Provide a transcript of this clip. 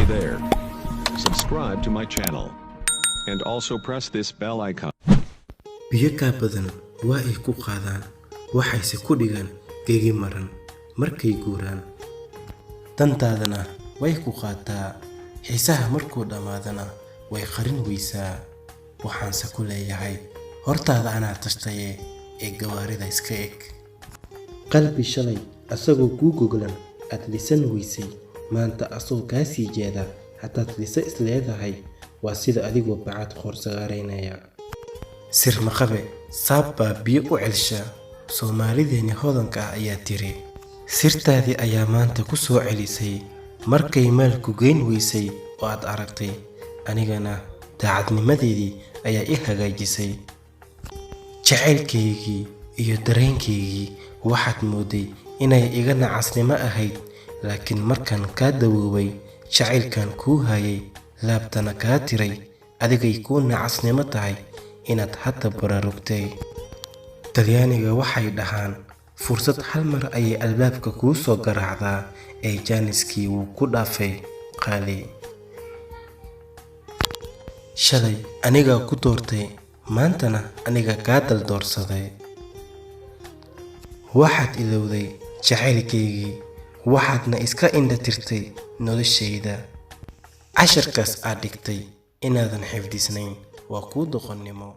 Hey there. Subscribe to my channel. And also press this bell icon. biyo ka badan waa ay ku qaadaan waxayse ku dhigaan geegi maran markay guuraan dantaadana way ku qaataa xiisaha markuu dhamaadana way qarin weysaa waxaanse ku leeyahay hortaada anaa tashtaye ee gawaarida iska eg qalbi shalay asagoo kuu goglan aad lisan weysay maanta asoo kaa sii jeeda hataad lisa isleedahay waa sida adigoo bacad qorsagaaraynaya sir maqabe saabbaa biyo u celsha soomaalideeni hodanka ah ayaa tiri sirtaadii ayaa maanta ku soo celisay markay maalku geyn weysay oo aad aragtay anigana daacadnimadeedii ayaa i hagaajisay jacaylkaygii iyo dareenkaygii waxaad mooday inay iga nacasnimo ahayd laakiin markaan kaa dawoobay jacaylkan kuu hayay laabtana kaa tiray adigay kuu nacasnimo tahay inaad hadda baraarugtay talyaaniga waxay dhahaan fursad hal mar ayay albaabka kuu soo garaacdaa ee jaaniskii wuu ku dhaafay qaali shalay anigaa ku doortay maantana aniga kaa daldoorsaday waxaad ilowday jacaylkaygii waxaadna iska indha tirtay noloshayda casharkaas aad dhigtay inaadan xifdisnayn waa kuu doqonnimo